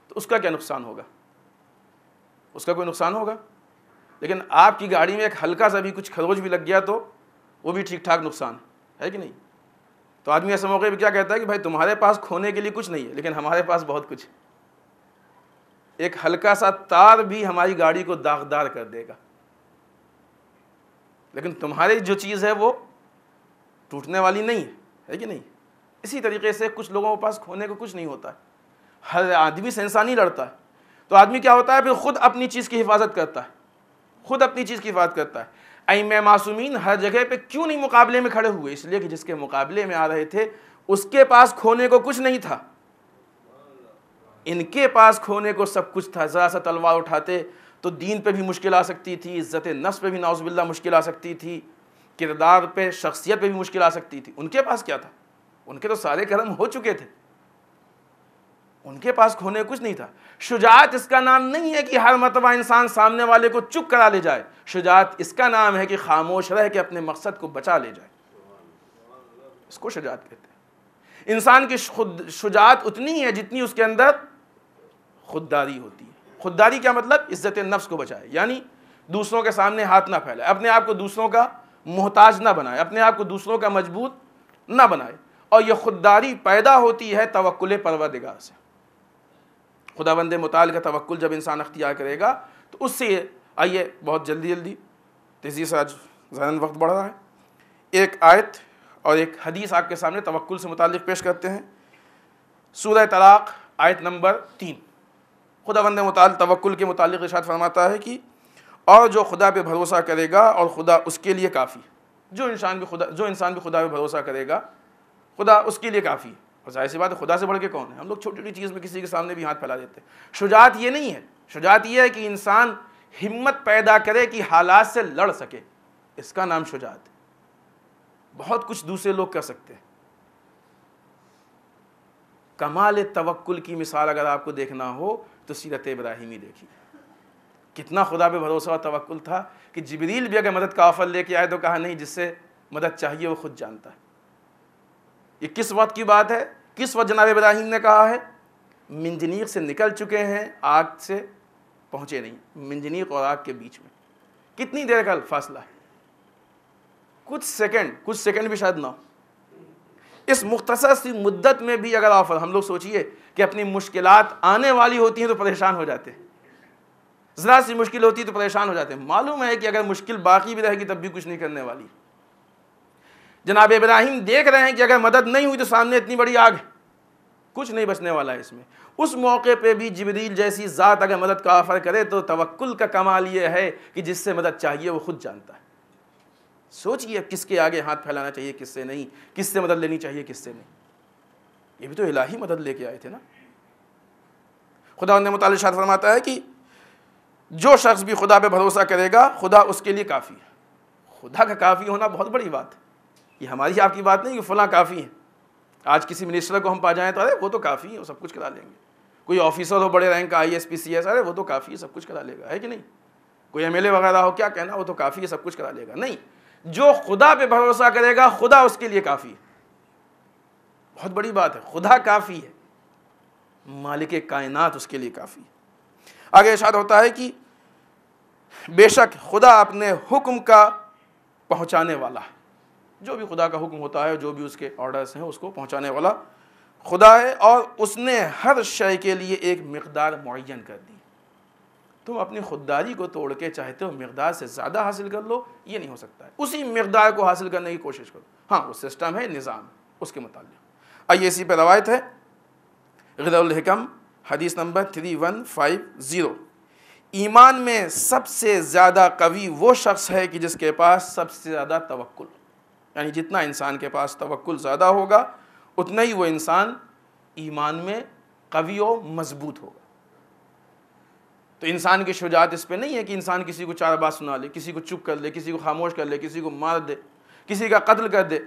تو اس کا کیا نقصان ہوگا؟ اس کا کوئی نقصان ہوگا؟ لیکن آپ کی گاڑی میں ایک ہلکا سا بھی کچھ خروچ بھی لگ گیا تو وہ بھی ٹھیک ٹھاک نقصان ہے کہ نہیں؟ تو آدمی ایسے موقع پہ کیا کہتا ہے کہ بھائی تمہارے پاس کھونے کے لیے کچھ نہیں ہے لیکن ہمارے پاس بہت کچھ ہے. ایک ہلکا سا تار بھی ہماری گاڑی کو داغدار کر دے گا، لیکن تمہاری جو چیز ہے وہ ٹوٹنے والی نہیں ہے کہ نہیں؟ اسی طریقے سے کچھ لوگوں کے پاس کھونے کو کچھ نہیں ہوتا ہے. ہر آدمی سے انسان ہی لڑتا ہے، تو آدمی کیا ہوتا ہے پھر خود اپنی چیز کی حفاظت کرتا ہے، خود اپنی چیز کی حفاظت کرتا ہے. ائمہ معصومین ہر جگہ پہ کیوں نہیں مقابلے میں کھڑے ہوئے؟ اس لیے کہ جس کے مقابلے میں آ رہے تھے اس کے پاس کھونے کو کچھ نہیں تھا، ان کے پاس کھونے کو سب کچھ تھا. ذرا سا تلوار اٹھاتے تو دین پہ بھی مشکل آ سکتی تھی، عزت نفس پہ بھی نعوذ باللہ مشکل آ سکتی تھی، کردار پہ، شخصیت پہ بھی مشکل آ سکتی تھی. ان کے پاس کیا تھا؟ ان کے تو سارے کرم ہو چکے تھے، ان کے پاس کھونے کچھ نہیں تھا. شجاعت اس کا نام نہیں ہے کہ ہر مرتبہ انسان سامنے والے کو چپ کرا لے جائے، شجاعت اس کا نام ہے کہ خاموش رہ کے اپنے مقصد کو بچا لے جائے، اس کو شجاعت کہتے ہیں. انسان کی شجاعت اتنی ہے جتنی اس کے اندر خودداری ہوتی ہے. خودداری کیا مطلب؟ عزت نفس کو بچائے، یعنی دوسروں کے سامنے ہاتھ نہ پھیلائے، اپنے آپ کو دوسروں کا محتاج نہ بنائے، اپنے آپ کو دوسروں کا مجبور نہ بنائے. اور یہ خودداری پیدا ہوتی ہے توکل پروردگار سے. خداوند متعال کا توکل جب انسان اختیار کرے گا تو اس سے آئیے بہت جلدی تیزی سے، آج ذہن وقت بڑھ رہا ہے، ایک آیت اور ایک حدیث آپ کے سامنے توکل سے متعلق پیش کرتے ہیں. سورہ طلاق آیت نمبر 3. خداوند متعال توکل کے متعلق ارشاد فرماتا ہے کہ اور جو خدا پہ بھروسہ کرے گا اور خدا اس کے لیے کافی. جو انسان بھی خدا پہ بھروسہ کرے گا خدا اس کے لیے کافی ہے. اور ظاہر سی بات ہے خدا سے بڑھ کے کون ہے؟ ہم لوگ چھوٹی چھوٹی چیز میں کسی کے سامنے بھی ہاتھ پھیلا دیتے ہیں. شجاعت یہ نہیں ہے، شجاعت یہ ہے کہ انسان ہمت پیدا کرے کہ حالات سے لڑ سکے، اس کا نام شجاعت ہے. بہت کچھ دوسرے لوگ کر سکتے ہیں. کمال توکل کی مثال اگر آپ کو دیکھنا ہو تو سیرت ابراہیمی دیکھیے. کتنا خدا پہ بھروسہ اور توکل تھا کہ جبریل بھی اگر مدد کا آفر لے کے آئے تو کہا نہیں، جس سے مدد چاہیے وہ خود جانتا ہے. یہ کس وقت کی بات ہے؟ کس وقت جناب ابراہیم نے کہا ہے؟ منجنیق سے نکل چکے ہیں، آگ سے پہنچے نہیں. منجنیق اور آگ کے بیچ میں کتنی دیر کا فاصلہ ہے؟ کچھ سیکنڈ بھی شاید نہ ہو. اس مختصر سی مدت میں بھی اگر آفر، ہم لوگ سوچئے کہ اپنی مشکلات آنے والی ہوتی ہیں تو پریشان ہو جاتے ہیں، ذرا سی مشکل ہوتی ہے تو پریشان ہو جاتے ہیں. معلوم ہے کہ اگر مشکل باقی بھی رہے گی تب بھی کچھ نہیں کرنے والی. جناب ابراہیم دیکھ رہے ہیں کہ اگر مدد نہیں ہوئی تو سامنے اتنی بڑی آگ ہے، کچھ نہیں بچنے والا ہے اس میں. اس موقع پہ بھی جبریل جیسی ذات اگر مدد کا آفر کرے تو توکل کا کمال یہ ہے کہ جس سے مدد چاہیے وہ خود جانتا ہے. سوچئے کس کے آگے ہاتھ پھیلانا چاہیے، کس سے نہیں، کس سے مدد لینی چاہیے، کس سے نہیں. یہ بھی تو الہی مدد لے کے آئے تھے نا. خدا نے متعلق ارشاد فرماتا ہے کہ جو شخص بھی خدا پہ بھروسہ کرے گا خدا اس کے لیے کافی ہے۔ خدا کا کافی ہونا بہت بڑی بات ہے، یہ ہماری آپ کی بات نہیں کہ فلاں کافی ہے۔ آج کسی منسٹر کو ہم پا جائیں تو ارے وہ تو کافی ہے، وہ سب کچھ کرا لیں گے۔ کوئی آفیسر ہو بڑے رینک کا ISP CS، ارے وہ تو کافی ہے، سب کچھ کرا لے گا، ہے کہ نہیں؟ کوئی MLA وغیرہ ہو، کیا کہنا، وہ تو کافی ہے، سب کچھ کرا لے گا۔ نہیں، جو خدا پہ بھروسہ کرے گا خدا اس کے لیے کافی ہے۔ بہت بڑی بات ہے، خدا کافی ہے، مالک کائنات اس کے لیے کافی ہے۔ آگے ارشاد ہوتا ہے کہ بے شک خدا اپنے حکم کا پہنچانے والا ہے۔ جو بھی خدا کا حکم ہوتا ہے، جو بھی اس کے آرڈرز ہیں، اس کو پہنچانے والا خدا ہے، اور اس نے ہر شے کے لیے ایک مقدار معین کر دی۔ تم اپنی خودداری کو توڑ کے چاہتے ہو مقدار سے زیادہ حاصل کر لو، یہ نہیں ہو سکتا ہے۔ اسی مقدار کو حاصل کرنے کی کوشش کرو۔ ہاں، وہ سسٹم ہے، نظام ہے، اس کے متعلق۔ آئیے اسی پہ روایت ہے غدر الحکم حدیث نمبر 3150۔ ایمان میں سب سے زیادہ قوی وہ شخص ہے کہ جس کے پاس سب سے زیادہ توکل، یعنی جتنا انسان کے پاس توکل زیادہ ہوگا اتنا ہی وہ انسان ایمان میں قوی و مضبوط ہوگا۔ تو انسان کی شجاعت اس پہ نہیں ہے کہ انسان کسی کو چار بات سنا لے، کسی کو چپ کر لے، کسی کو خاموش کر لے، کسی کو مار دے، کسی کا قتل کر دے۔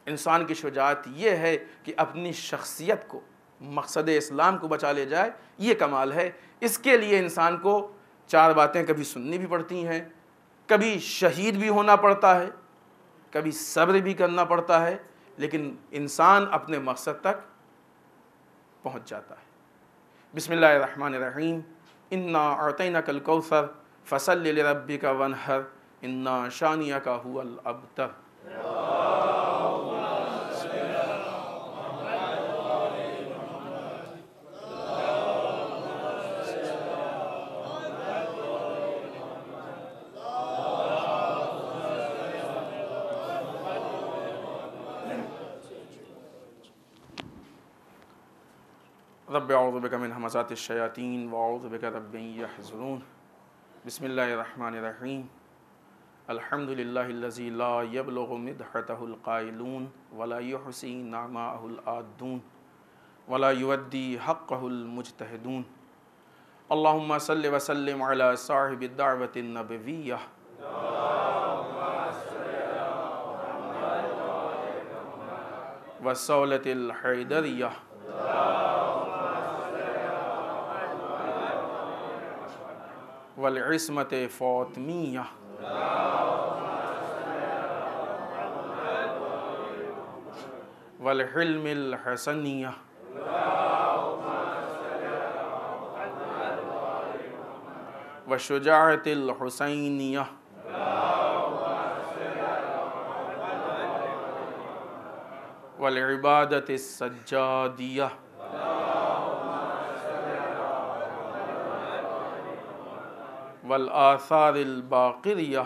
انسان کی شجاعت یہ ہے کہ اپنی شخصیت کو، مقصد اسلام کو بچا لے جائے، یہ کمال ہے۔ اس کے لیے انسان کو چار باتیں کبھی سننی بھی پڑتی ہیں، کبھی شہید بھی ہونا پڑتا ہے، کبھی صبر بھی کرنا پڑتا ہے، لیکن انسان اپنے مقصد تک پہنچ جاتا ہے۔ بسم اللہ الرحمن الرحیم۔ انا اعطیناک الکوثر فصل لربک وانحر انا شانئک هو الابتر۔ رب اعوذ بک من ہمزات الشیاطین واعوذ بک رب ان یحضرون۔ بسم اللہ الرحمن الرحیم۔ الحمد للہ الذی لا یبلغ مدحتہ القائلون ولا یحصی نعماءہ العادون ولا یودی حقہ المجتہدون۔ اللہم صل وسلم علی صاحب الدعوۃ النبویہ والصولۃ الحیدریہ والعصمت فاطمیہ والحلم الحسنیہ والشجاعت الحسینیہ والعبادت السجادیہ والآثار الباقریہ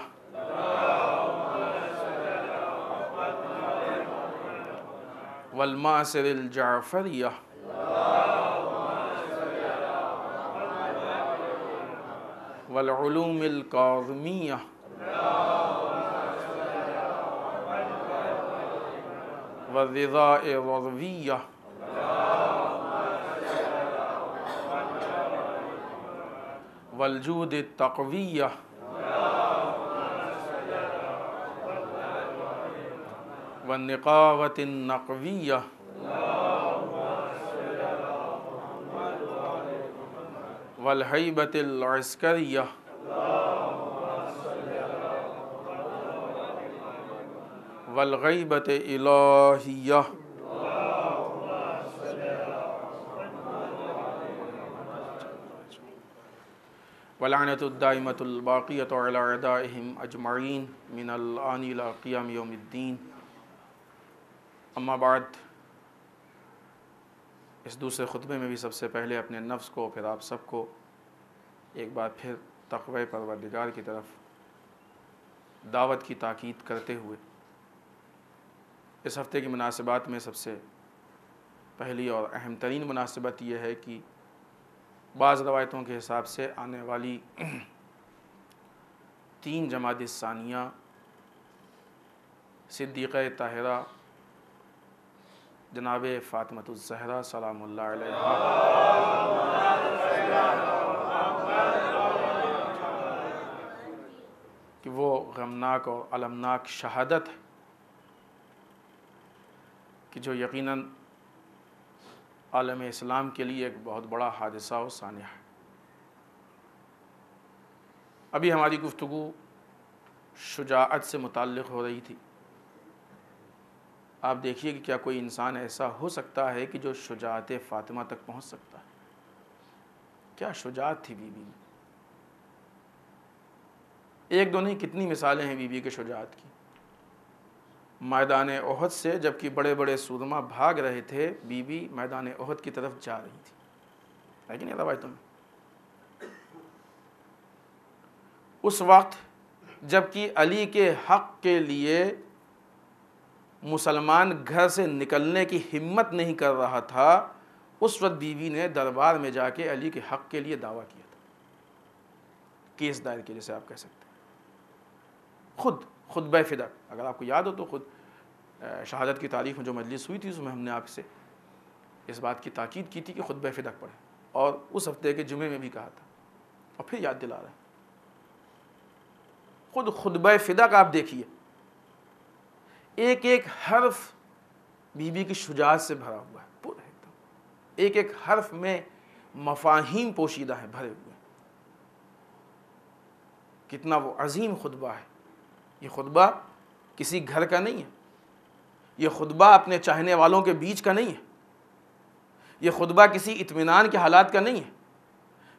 والمعصر الجعفریہ والعلوم الکاظمیہ والرضاء الرضویہ والجود التقویہ والنقاوة النقویہ والہیبۃ العسکریہ والغیبۃ الہیہ واللعنۃ الدائمۃ الباقیۃ علی اعدائہم اجمعین من الآن الی قیام یوم الدین۔ اما بعد، اس دوسرے خطبے میں بھی سب سے پہلے اپنے نفس کو، پھر آپ سب کو ایک بار پھر تقوی پروردگار کی طرف دعوت کی تاکید کرتے ہوئے اس ہفتے کی مناسبات میں سب سے پہلی اور اہم ترین مناسبت یہ ہے کہ بعض روایتوں کے حساب سے آنے والی 3 جمادی الثانیہ صدیقہ طاہرہ جناب فاطمۃ الزہرا سلام اللہ علیہا، کہ وہ غمناک اور المناک شہادت ہے کہ جو یقیناً عالم اسلام کے لیے ایک بہت بڑا حادثہ و سانحہ ہے۔ ابھی ہماری گفتگو شجاعت سے متعلق ہو رہی تھی۔ آپ دیکھیے کہ کیا کوئی انسان ایسا ہو سکتا ہے کہ جو شجاعت فاطمہ تک پہنچ سکتا ہے؟ کیا شجاعت تھی بی بی میں! ایک دو نہیں، کتنی مثالیں ہیں بی بی کے شجاعت کی۔ میدان احد سے جبکہ بڑے بڑے سورما بھاگ رہے تھے، بی بی میدان احد کی طرف جا رہی تھی، لیکن یہ روایتوں میں اس وقت جبکہ علی کے حق کے لیے مسلمان گھر سے نکلنے کی ہمت نہیں کر رہا تھا، اس وقت بیوی نے دربار میں جا کے علی کے حق کے لیے دعویٰ کیا تھا، کیس دائر کے جیسے آپ کہہ سکتے ہیں۔ خود خطبہ فدق، اگر آپ کو یاد ہو تو خود شہادت کی تاریخ میں جو مجلس ہوئی تھی اس میں ہم نے آپ سے اس بات کی تاکید کی تھی کہ خطبہ فدق پڑھیں، اور اس ہفتے کے جمعے میں بھی کہا تھا، اور پھر یاد دلا رہے ہیں۔ خود خطبہ فدق آپ دیکھیے، ایک ایک حرف بی بی کی شجاعت سے بھرا ہوا ہے، پورا ایک دم، ایک ایک حرف میں مفاہیم پوشیدہ ہیں، بھرے ہوئے ہیں۔ کتنا وہ عظیم خطبہ ہے۔ یہ خطبہ کسی گھر کا نہیں ہے، یہ خطبہ اپنے چاہنے والوں کے بیچ کا نہیں ہے، یہ خطبہ کسی اطمینان کے حالات کا نہیں ہے،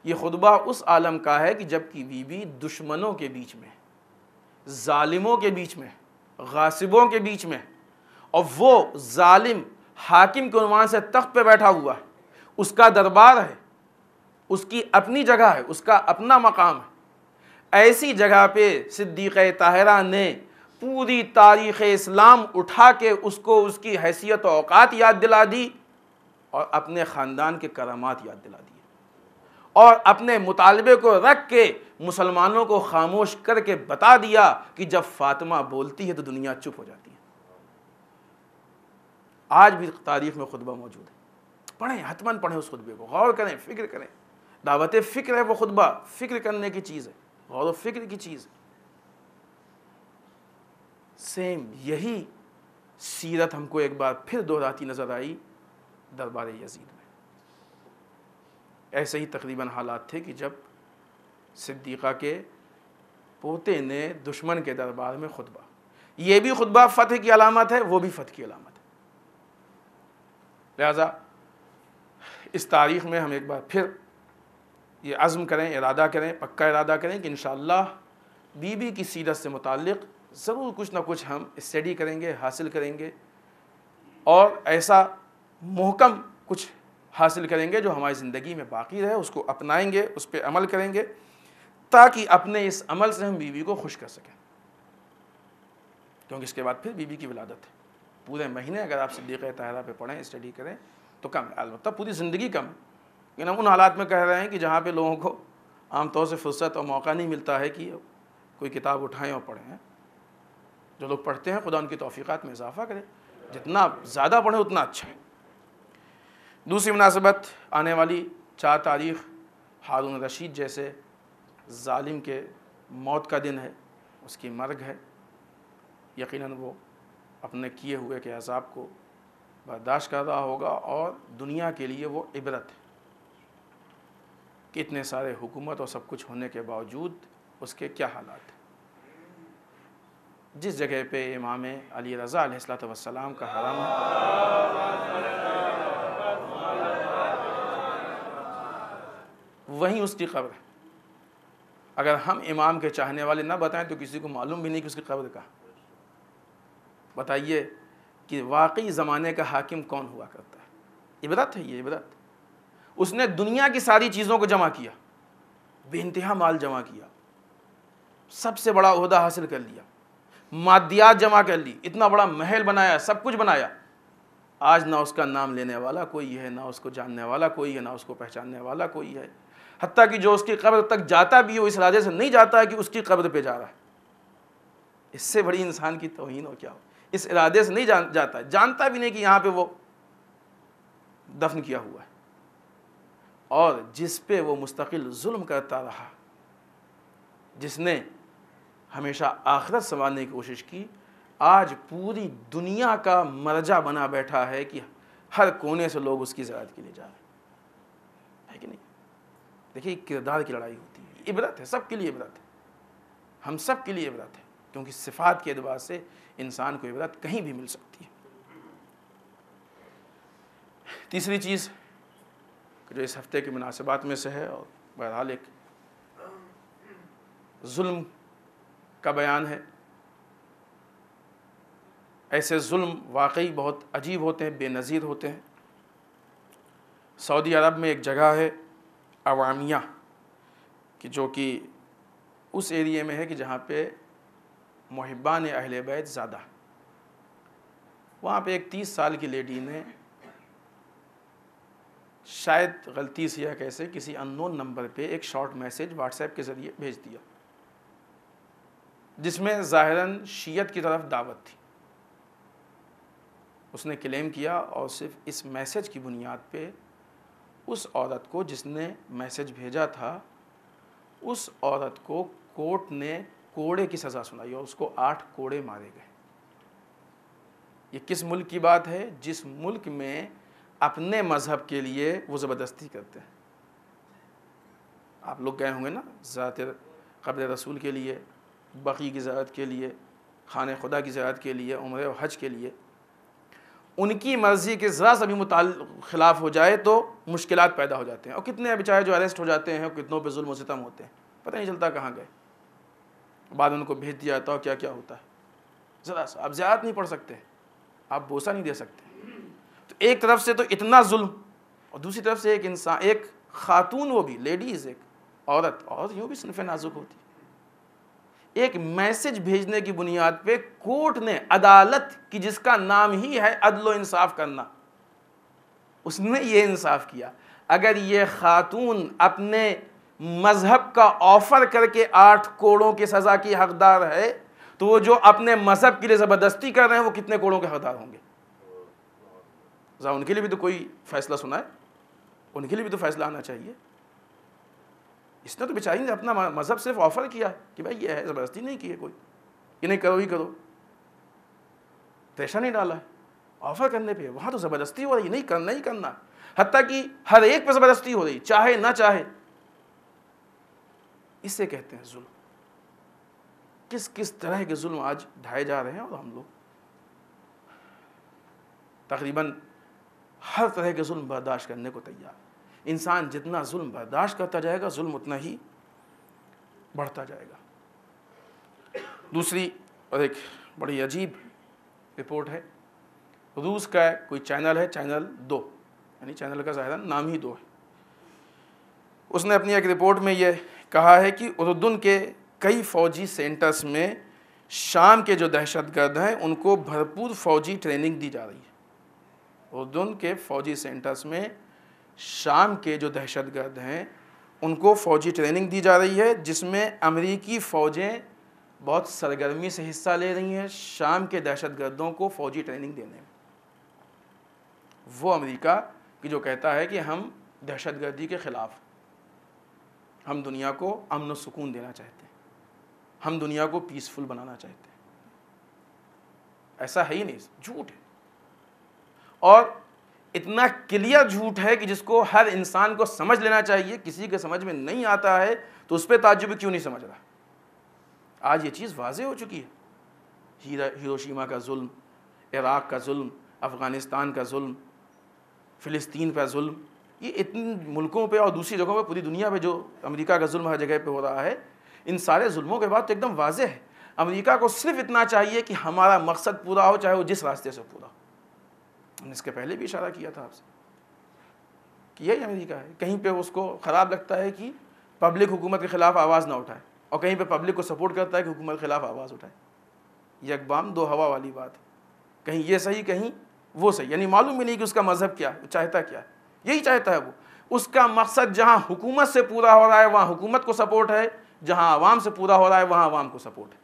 یہ خطبہ اس عالم کا ہے کہ جب کی بی بی دشمنوں کے بیچ میں، ظالموں کے بیچ میں، غاصبوں کے بیچ میں، اور وہ ظالم حاکم کے عنوان سے تخت پہ بیٹھا ہوا ہے، اس کا دربار ہے، اس کی اپنی جگہ ہے، اس کا اپنا مقام ہے۔ ایسی جگہ پہ صدیقہ طاہرہ نے پوری تاریخ اسلام اٹھا کے اس کو اس کی حیثیت و اوقات یاد دلا دی، اور اپنے خاندان کے کرامات یاد دلا دی، اور اپنے مطالبے کو رکھ کے مسلمانوں کو خاموش کر کے بتا دیا کہ جب فاطمہ بولتی ہے تو دنیا چپ ہو جاتی ہے۔ آج بھی تاریخ میں خطبہ موجود ہے، پڑھیں، حتماً پڑھیں اس خطبے کو، غور کریں، فکر کریں۔ دعوت فکر ہے وہ خطبہ، فکر کرنے کی چیز ہے، غور و فکر کی چیز ہے۔ سیم یہی سیرت ہم کو ایک بار پھر دہراتی نظر آئی دربار یزید میں۔ ایسے ہی تقریباً حالات تھے کہ جب صدیقہ کے پوتے نے دشمن کے دربار میں خطبہ، یہ بھی خطبہ فتح کی علامت ہے، وہ بھی فتح کی علامت ہے۔ لہذا اس تاریخ میں ہم ایک بار پھر یہ عزم کریں، ارادہ کریں، پکا ارادہ کریں کہ انشاءاللہ بی بی کی سیرت سے متعلق ضرور کچھ نہ کچھ ہم اسٹڈی کریں گے، حاصل کریں گے، اور ایسا محکم کچھ حاصل کریں گے جو ہماری زندگی میں باقی رہے، اس کو اپنائیں گے، اس پہ عمل کریں گے، تاکہ اپنے اس عمل سے ہم بی بی کو خوش کر سکیں۔ کیونکہ اس کے بعد پھر بی بی کی ولادت ہے۔ پورے مہینے اگر آپ صدیقہ طاہرہ پہ پڑھیں، اسٹڈی کریں تو کم ہے، البتہ پوری زندگی کم ہے، لیکن ہم ان حالات میں کہہ رہے ہیں کہ جہاں پہ لوگوں کو عام طور سے فرصت اور موقع نہیں ملتا ہے کہ کوئی کتاب اٹھائیں اور پڑھیں۔ جو لوگ پڑھتے ہیں خدا ان کی توفیقات میں اضافہ کرے، جتنا زیادہ پڑھیں اتنا اچھا ہے۔ دوسری مناسبت، آنے والی 4 تاریخ ہارون رشید جیسے ظالم کے موت کا دن ہے، اس کی مرگ ہے۔ یقیناً وہ اپنے کیے ہوئے کے عذاب کو برداشت کر رہا ہوگا، اور دنیا کے لیے وہ عبرت ہے کہ اتنے سارے حکومت اور سب کچھ ہونے کے باوجود اس کے کیا حالات ہیں۔ جس جگہ پہ امام علی رضا علیہ السلام کا حرم ہے، وہیں اس کی قبر ہے۔ اگر ہم امام کے چاہنے والے نہ بتائیں تو کسی کو معلوم بھی نہیں کہ اس کی قبر کہاں۔ بتائیے کہ واقعی زمانے کا حاکم کون ہوا کرتا ہے۔ عبرت ہے، یہ عبرت۔ اس نے دنیا کی ساری چیزوں کو جمع کیا، بے انتہا مال جمع کیا، سب سے بڑا عہدہ حاصل کر لیا، مادیات جمع کر لی، اتنا بڑا محل بنایا، سب کچھ بنایا۔ آج نہ اس کا نام لینے والا کوئی ہے، نہ اس کو جاننے والا کوئی ہے، نہ اس کو پہچاننے والا کوئی ہے۔ حتیٰ کہ جو اس کی قبر تک جاتا بھی ہو، اس ارادے سے نہیں جاتا ہے کہ اس کی قبر پہ جا رہا ہے۔ اس سے بڑی انسان کی توہین ہو کیا ہو، اس ارادے سے نہیں جاتا ہے، جانتا بھی نہیں کہ یہاں پہ وہ دفن کیا ہوا ہے، اور جس پہ وہ مستقل ظلم کرتا رہا، جس نے ہمیشہ آخرت سنوارنے کی کوشش کی، آج پوری دنیا کا مرجع بنا بیٹھا ہے کہ ہر کونے سے لوگ اس کی زیارت کے لیے جا رہے ہیں، ہے کہ نہیں؟ دیکھیے کردار کی لڑائی ہوتی ہے، عبرت ہے، سب کے لیے عبرت ہے، ہم سب کے لیے عبرت ہے، کیونکہ صفات کے اعتبار سے انسان کو عبرت کہیں بھی مل سکتی ہے۔ تیسری چیز جو اس ہفتے کی مناسبات میں سے ہے، اور بہرحال ایک ظلم کا بیان ہے۔ ایسے ظلم واقعی بہت عجیب ہوتے ہیں، بے نظیر ہوتے ہیں۔ سعودی عرب میں ایک جگہ ہے عوامیہ، کہ جو کہ اس ایریے میں ہے کہ جہاں پہ محبان اہل بیت زیادہ، وہاں پہ ایک 30 سال کی لیڈی نے شاید غلطی سے یا کیسے کسی اننون نمبر پہ ایک شارٹ میسیج واٹس ایپ کے ذریعے بھیج دیا، جس میں ظاہراً شیعت کی طرف دعوت تھی۔ اس نے کلیم کیا، اور صرف اس میسیج کی بنیاد پہ اس عورت کو جس نے میسیج بھیجا تھا، اس عورت کو کورٹ نے کوڑے کی سزا سنائی، اور اس کو 8 کوڑے مارے گئے۔ یہ کس ملک کی بات ہے؟ جس ملک میں اپنے مذہب کے لیے وہ زبردستی کرتے ہیں۔ آپ لوگ گئے ہوں گے نا زیارت قبر رسول کے لیے، بقیع کی زیارت کے لیے، خانہ خدا کی زیارت کے لیے، عمرہ و حج کے لیے۔ ان کی مرضی کے ذرا سا بھی خلاف ہو جائے تو مشکلات پیدا ہو جاتے ہیں، اور کتنے بیچارے جو اریسٹ ہو جاتے ہیں، اور کتنوں پہ ظلم و ستم ہوتے ہیں، پتہ نہیں چلتا کہاں گئے، بعد ان کو بھیج دیا جاتا ہے، کیا کیا ہوتا ہے۔ ذرا سا آپ زیارت نہیں پڑھ سکتے، آپ بوسہ نہیں دے سکتے۔ تو ایک طرف سے تو اتنا ظلم، اور دوسری طرف سے ایک انسان، ایک خاتون، وہ بھی لیڈیز، ایک عورت یوں بھی صنف نازک ہوتی، ایک میسج بھیجنے کی بنیاد پہ کورٹ نے، عدالت کی جس کا نام ہی ہے عدل و انصاف کرنا، اس نے یہ انصاف کیا۔ اگر یہ خاتون اپنے مذہب کا آفر کر کے 8 کوڑوں کی سزا کی حقدار ہے، تو وہ جو اپنے مذہب کے لیے زبردستی کر رہے ہیں وہ کتنے کوڑوں کے حقدار ہوں گے؟ ذرا ان کے لیے بھی تو کوئی فیصلہ سنائے، ان کے لیے بھی تو فیصلہ آنا چاہیے۔ اس نے تو بیچاری نے اپنا مذہب صرف آفر کیا کہ بھائی یہ ہے، زبردستی نہیں کی ہے کوئی، یہ نہیں کرو ہی کرو، پریشر نہیں ڈالا ہے، آفر کرنے پہ۔ وہاں تو زبردستی ہو رہی، نہیں کرنا ہی کرنا، حتیٰ کہ ہر ایک پہ زبردستی ہو رہی، چاہے نہ چاہے۔ اس سے کہتے ہیں ظلم۔ کس کس طرح کے ظلم آج ڈھائے جا رہے ہیں، اور ہم لوگ تقریباً ہر طرح کے ظلم برداشت کرنے کو تیار۔ انسان جتنا ظلم برداشت کرتا جائے گا، ظلم اتنا ہی بڑھتا جائے گا۔ دوسری اور ایک بڑی عجیب رپورٹ ہے، روس کا کوئی چینل ہے، چینل 2، یعنی چینل کا ظاہراً نام ہی 2 ہے۔ اس نے اپنی ایک رپورٹ میں یہ کہا ہے کہ اردن کے کئی فوجی سینٹرز میں شام کے جو دہشت گرد ہیں ان کو بھرپور فوجی ٹریننگ دی جا رہی ہے۔ اردن کے فوجی سینٹرز میں شام کے جو دہشت گرد ہیں ان کو فوجی ٹریننگ دی جا رہی ہے، جس میں امریکی فوجیں بہت سرگرمی سے حصہ لے رہی ہیں شام کے دہشت گردوں کو فوجی ٹریننگ دینے میں۔ وہ امریکہ کہ جو کہتا ہے کہ ہم دہشت گردی کے خلاف، ہم دنیا کو امن و سکون دینا چاہتے ہیں، ہم دنیا کو پیسفل بنانا چاہتے ہیں۔ ایسا ہے ہی نہیں، جھوٹ ہے، اور اتنا کلیئر جھوٹ ہے کہ جس کو ہر انسان کو سمجھ لینا چاہیے۔ کسی کے سمجھ میں نہیں آتا ہے تو اس پہ تعجب کیوں نہیں سمجھ رہا۔ آج یہ چیز واضح ہو چکی ہے، ہیروشیما کا ظلم، عراق کا ظلم، افغانستان کا ظلم، فلسطین پہ ظلم، یہ اتنے ملکوں پہ اور دوسری جگہوں پہ، پوری دنیا پہ جو امریکہ کا ظلم ہر جگہ پہ ہو رہا ہے، ان سارے ظلموں کے بعد تو ایک دم واضح ہے، امریکہ کو صرف اتنا چاہیے کہ ہمارا مقصد پورا ہو، چاہے وہ جس راستے سے پورا ہو۔ ہم نے اس کے پہلے بھی اشارہ کیا تھا آپ سے کہ یہی امریکہ ہے۔ کہیں پہ اس کو خراب لگتا ہے کہ پبلک حکومت کے خلاف آواز نہ اٹھائے، اور کہیں پہ پبلک کو سپورٹ کرتا ہے کہ حکومت کے خلاف آواز اٹھائے۔ یک بام دو ہوا والی بات ہے، کہیں یہ صحیح کہیں وہ صحیح، یعنی معلوم بھی نہیں کہ اس کا مذہب کیا ہے، چاہتا کیا ہے، یہی چاہتا ہے وہ۔ اس کا مقصد جہاں حکومت سے پورا ہو رہا ہے وہاں حکومت کو سپورٹ ہے، جہاں عوام سے پورا ہو رہا ہے وہاں عوام کو سپورٹ ہے۔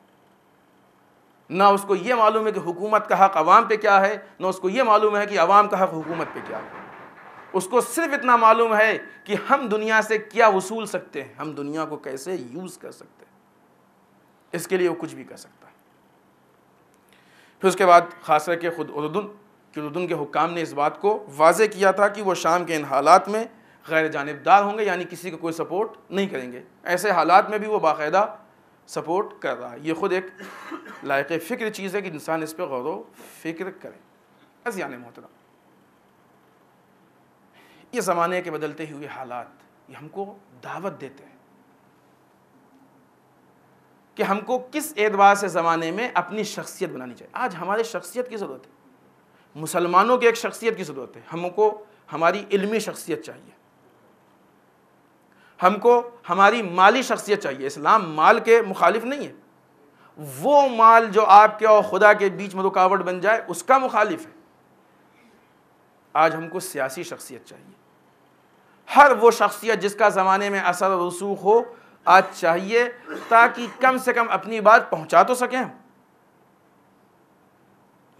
نہ اس کو یہ معلوم ہے کہ حکومت کا حق عوام پہ کیا ہے، نہ اس کو یہ معلوم ہے کہ عوام کا حق حکومت پہ کیا ہے۔ اس کو صرف اتنا معلوم ہے کہ ہم دنیا سے کیا وصول سکتے ہیں، ہم دنیا کو کیسے یوز کر سکتے ہیں، اس کے لیے وہ کچھ بھی کر سکتا ہے۔ پھر اس کے بعد خاص کر کے خود اردن کے حکام نے اس بات کو واضح کیا تھا کہ وہ شام کے ان حالات میں غیر جانبدار ہوں گے، یعنی کسی کو کوئی سپورٹ نہیں کریں گے۔ ایسے حالات میں بھی وہ باقاعدہ سپورٹ کر رہا ہے۔ یہ خود ایک لائق فکر چیز ہے کہ انسان اس پہ غور و فکر کرے۔ عزیزان محترم، یہ زمانے کے بدلتے ہوئے حالات یہ ہم کو دعوت دیتے ہیں کہ ہم کو کس اعتبار سے زمانے میں اپنی شخصیت بنانی چاہیے۔ آج ہمارے شخصیت کی ضرورت ہے، مسلمانوں کی ایک شخصیت کی ضرورت ہے۔ ہم کو ہماری علمی شخصیت چاہیے، ہم کو ہماری مالی شخصیت چاہیے۔ اسلام مال کے مخالف نہیں ہے، وہ مال جو آپ کے اور خدا کے بیچ میں رکاوٹ بن جائے اس کا مخالف ہے۔ آج ہم کو سیاسی شخصیت چاہیے، ہر وہ شخصیت جس کا زمانے میں اثر و رسوخ ہو آج چاہیے، تاکہ کم سے کم اپنی بات پہنچا تو سکیں۔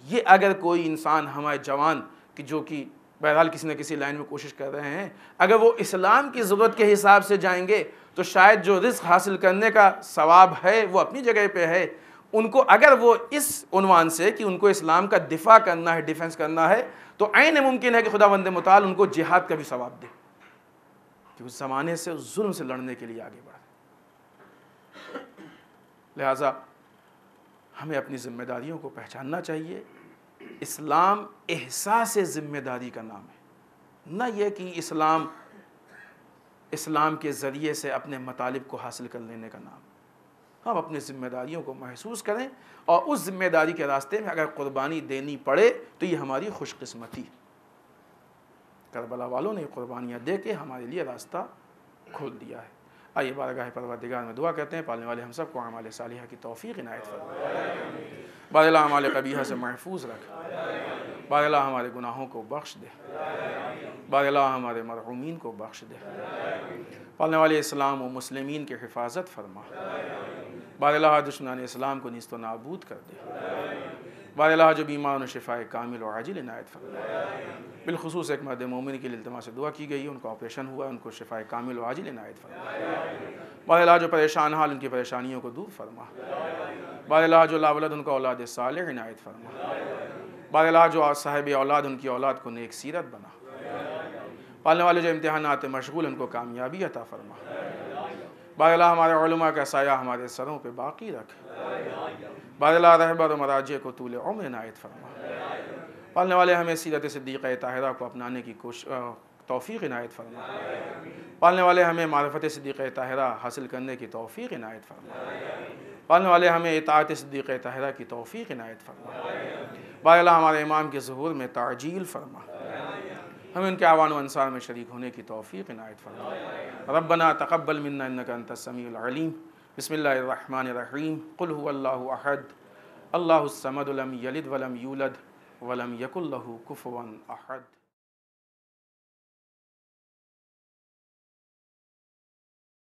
یہ اگر کوئی انسان ہمارے جوان کہ جو کہ بہرحال کسی نہ کسی لائن میں کوشش کر رہے ہیں، اگر وہ اسلام کی ضرورت کے حساب سے جائیں گے تو شاید جو رزق حاصل کرنے کا ثواب ہے وہ اپنی جگہ پہ ہے۔ ان کو اگر وہ اس عنوان سے کہ ان کو اسلام کا دفاع کرنا ہے، ڈیفنس کرنا ہے، تو عین ممکن ہے کہ خداوند متعال ان کو جہاد کا بھی ثواب دے، کہ اس زمانے سے اس ظلم سے لڑنے کے لیے آگے بڑھے۔ لہٰذا ہمیں اپنی ذمہ داریوں کو پہچاننا چاہیے۔ اسلام احساس ذمہ داری کا نام ہے، نہ یہ کہ اسلام کے ذریعے سے اپنے مطالب کو حاصل کر لینے کا نام۔ ہم اپنی ذمہ داریوں کو محسوس کریں، اور اس ذمہ داری کے راستے میں اگر قربانی دینی پڑے تو یہ ہماری خوش قسمتی ہے۔ کربلا والوں نے قربانیاں دے کے ہمارے لیے راستہ کھول دیا ہے۔ آئیے بارگاہ پروردگار میں دعا کرتے ہیں، پالنے والے ہم سب کو اعمال صالحہ کی توفیق عنایت فرمائے۔ بار اللہ اعمال قبیحہ سے محفوظ رکھ، بار اللہ ہمارے گناہوں کو بخش دے، بار اللہ ہمارے مرحومین کو بخش دے، پالنے والے اسلام و مسلمین کی حفاظت فرما، بار اللہ دشمنان اسلام کو نیست و نابود کر دے، بار اللہ جو بیمار و شفائے کامل و عاجل عنایت فرما۔ بالخصوص ایک مرد مومن کے لیے التماس سے دعا کی گئی ہے، ان کا آپریشن ہوا ہے، ان کو شفائے کامل و عاجل عنایت فرما۔ بار اللہ جو پریشان حال ان کی پریشانیوں کو دور فرما، بار اللہ جو لا ولد ان کا اولاد صالح عنایت فرما، بار اللہ جو صاحب اولاد ان کی اولاد کو نیک سیرت بنا، پالنے والے جو امتحانات مشغول ان کو کامیابی عطا فرما، بار اللہ ہمارے علماء کا سایہ ہمارے سروں پہ باقی رکھ، بار اللہ رہبر و مراجع کو طول عمر عنایت فرما، پالنے والے ہمیں سیرت صدیقہ طاہرہ کو اپنانے کی توفیق عنایت فرما، پالنے والے ہمیں معرفت صدیقہ طاہرہ حاصل کرنے کی توفیق عنایت فرما، پالنے والے ہمیں اطاعت صدیقہ طاہرہ کی توفیق عنایت فرما، بار اللہ ہمارے امام کے ظہور میں تعجیل فرما، ہمیں ان کے اعوان و انصار میں شریک ہونے کی توفیق عنایت فرما۔ ربنا تقبل منا انک انت السمیع العلیم۔ بسم اللہ الرحمن الرحیم۔ قل هو اللہ احد اللہ الصمد لم یلد ولم یولد ولم یکن لہ کفوا احد۔